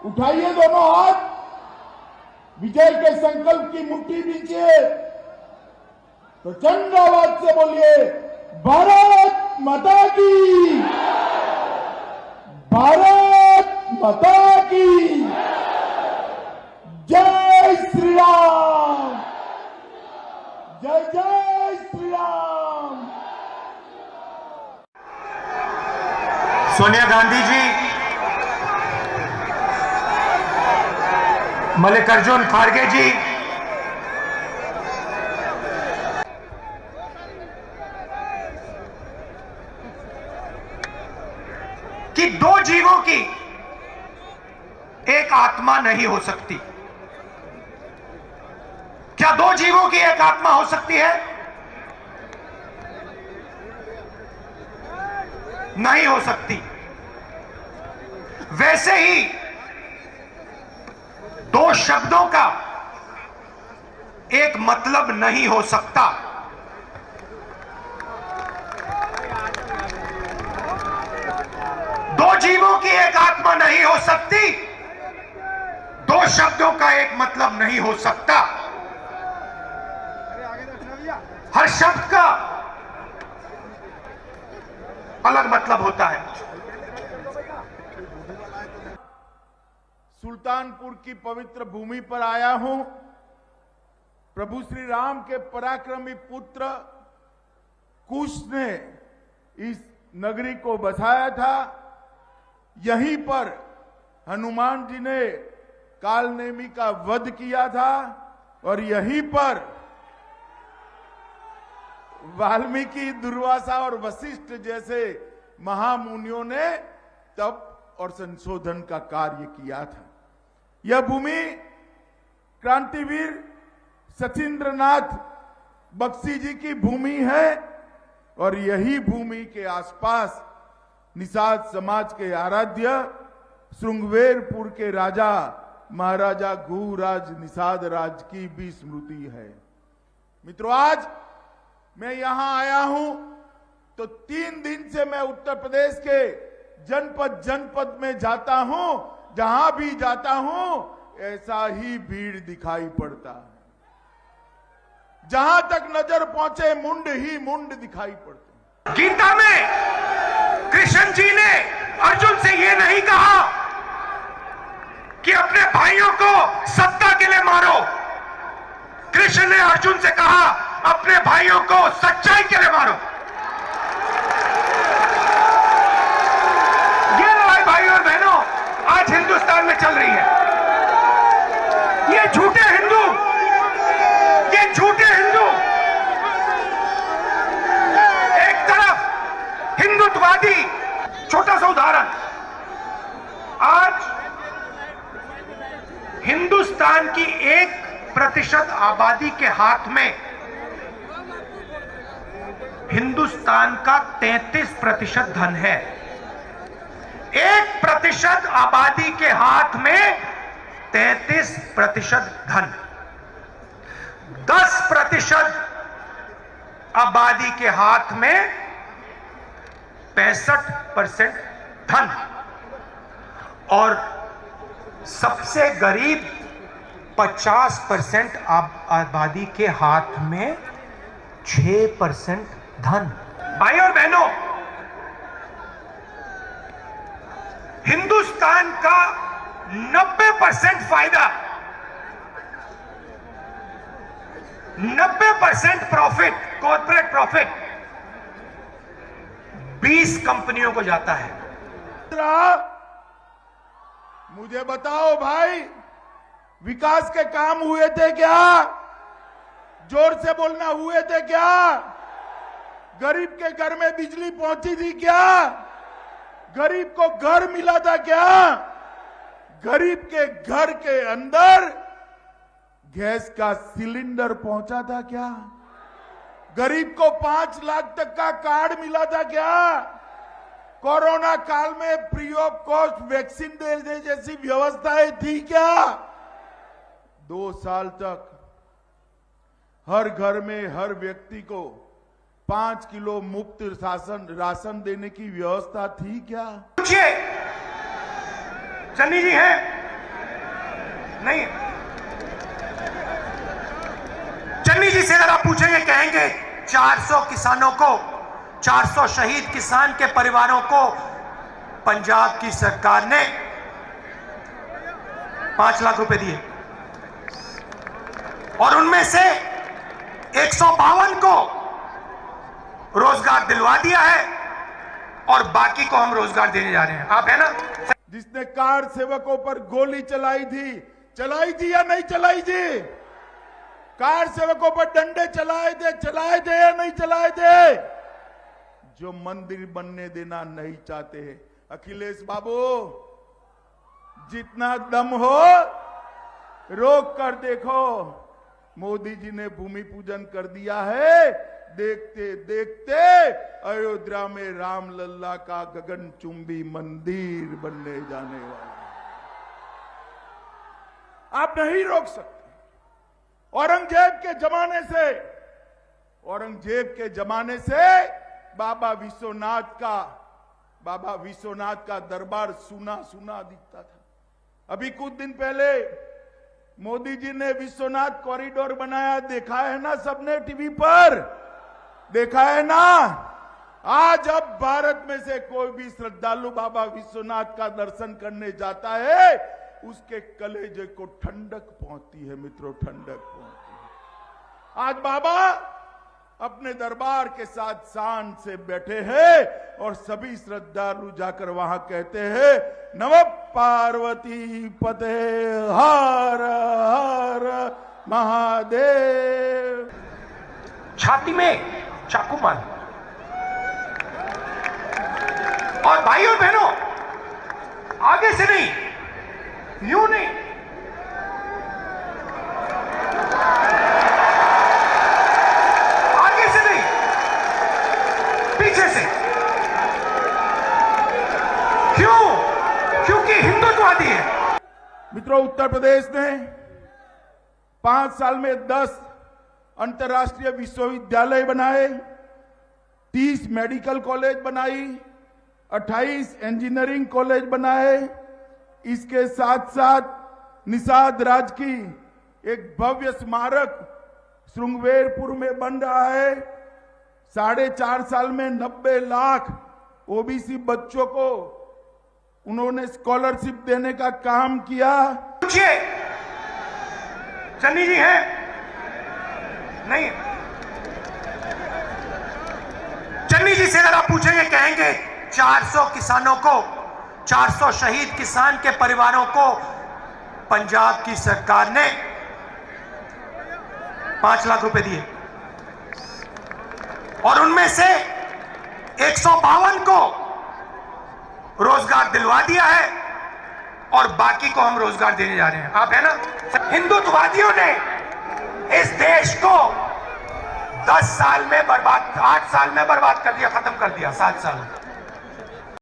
उठाइए दोनों हाथ, विजय के संकल्प की मुट्ठी दीजिए, तो चंड आवाज से बोलिए, भारत माता की, भारत माता की, जय श्री राम, जय जय श्री राम। सोनिया गांधी जी, मल्लिकार्जुन खड़गे जी, कि दो जीवों की एक आत्मा नहीं हो सकती। क्या दो जीवों की एक आत्मा हो सकती है? नहीं हो सकती। वैसे ही दो शब्दों का एक मतलब नहीं हो सकता। दो जीवों की एक आत्मा नहीं हो सकती, दो शब्दों का एक मतलब नहीं हो सकता। हर शब्द का अलग मतलब होता है। सुल्तानपुर की पवित्र भूमि पर आया हूं। प्रभु श्री राम के पराक्रमी पुत्र कुश ने इस नगरी को बसाया था। यहीं पर हनुमान जी ने कालनेमी का वध किया था और यहीं पर वाल्मीकि, दुर्वासा और वशिष्ठ जैसे महामुनियों ने तप और संशोधन का कार्य किया था। यह भूमि क्रांतिवीर सचिंद्रनाथ बख्शी जी की भूमि है और यही भूमि के आसपास निषाद समाज के आराध्य श्रृंगवेरपुर के राजा महाराजा घुराज निषाद राज की भी स्मृति है। मित्रों, आज मैं यहां आया हूं तो 3 दिन से मैं उत्तर प्रदेश के जनपद जनपद में जाता हूं। जहां भी जाता हूं ऐसा ही भीड़ दिखाई पड़ता है। जहां तक नजर पहुंचे मुंड ही मुंड दिखाई पड़ते। गीता में कृष्ण जी ने अर्जुन से यह नहीं कहा कि अपने भाइयों को सत्ता के लिए मारो। कृष्ण ने अर्जुन से कहा अपने भाइयों को सच्चाई के लिए मारो। ये लड़ाई भाइयों और बहनों आज हिंदुस्तान में चल रही है। ये झूठे हिंदू, ये झूठे हिंदू एक तरफ हिंदुत्ववादी। छोटा सा उदाहरण, आज हिंदुस्तान की 1% आबादी के हाथ में हिंदुस्तान का 33% धन है। 1% आबादी के हाथ में 33% धन, 10% आबादी के हाथ में 65% धन और सबसे गरीब 50% आबादी के हाथ में 6% धन। भाई और बहनों, हिंदुस्तान का 90% फायदा, 90% प्रॉफिट, कॉर्पोरेट प्रॉफिट 20 कंपनियों को जाता है। मुझे बताओ भाई, विकास के काम हुए थे क्या? जोर से बोलना, हुए थे क्या? गरीब के घर में बिजली पहुंची थी क्या? गरीब को घर मिला था क्या? गरीब के घर के अंदर गैस का सिलेंडर पहुंचा था क्या? गरीब को 5 लाख तक का कार्ड मिला था क्या? कोरोना काल में फ्री ऑफ कॉस्ट वैक्सीन देने जैसी व्यवस्थाएं थी क्या? 2 साल तक हर घर में हर व्यक्ति को 5 किलो मुफ्त राशन देने की व्यवस्था थी क्या? पूछिए, सन्नी जी हैं, नहीं, चन्नी जी से अगर आप पूछेंगे कहेंगे 400 किसानों को, 400 शहीद किसान के परिवारों को पंजाब की सरकार ने 5 लाख रुपए दिए और उनमें से 152 को रोजगार दिलवा दिया है और बाकी को हम रोजगार देने जा रहे हैं। आप है ना? जिसने कार सेवकों पर गोली चलाई थी या नहीं चलाई थी? कार सेवकों पर डंडे चलाए थे या नहीं चलाए थे? जो मंदिर बनने देना नहीं चाहते हैं, अखिलेश बाबू जितना दम हो रोक कर देखो। मोदी जी ने भूमि पूजन कर दिया है, देखते देखते अयोध्या में राम लल्ला का गगनचुंबी मंदिर बनने जाने वाला है। आप नहीं रोक सकते। औरंगजेब के जमाने से बाबा विश्वनाथ का दरबार सुना सुना दिखता था। अभी कुछ दिन पहले मोदी जी ने विश्वनाथ कॉरिडोर बनाया, देखा है ना सबने टीवी पर, देखा है ना। आज अब भारत में से कोई भी श्रद्धालु बाबा विश्वनाथ का दर्शन करने जाता है, उसके कलेजे को ठंडक पहुंचती है मित्रों, ठंडक पहुंचती है। आज बाबा अपने दरबार के साथ शान से बैठे हैं और सभी श्रद्धालु जाकर वहां कहते हैं, नमः पार्वती पते हर हर महादेव। छाती में चाकू मार। और भाई और बहनों, आगे से नहीं, यूं नहीं, आगे से नहीं, पीछे से। क्यों? क्योंकि हिंदुत्ववादी है। मित्रों, उत्तर प्रदेश ने 5 साल में 10 अंतर्राष्ट्रीय विश्वविद्यालय बनाए, 30 मेडिकल कॉलेज बनाई, 28 इंजीनियरिंग कॉलेज बनाए। इसके साथ साथ निषाद राज की एक भव्य स्मारक श्रृंगवेरपुर में बन रहा है। 4.5 साल में 90 लाख ओबीसी बच्चों को उन्होंने स्कॉलरशिप देने का काम किया। पूछिए, चन्नी जी हैं? नहीं, चन्नी जी से अगर आप पूछेंगे कहेंगे 400 किसानों को, 400 शहीद किसान के परिवारों को पंजाब की सरकार ने 5 लाख रुपए दिए और उनमें से 152 को रोजगार दिलवा दिया है और बाकी को हम रोजगार देने जा रहे हैं। आप है ना? हिंदुत्ववादियों ने इस देश को 10 साल में बर्बाद, 8 साल में बर्बाद कर दिया, खत्म कर दिया, 7 साल में।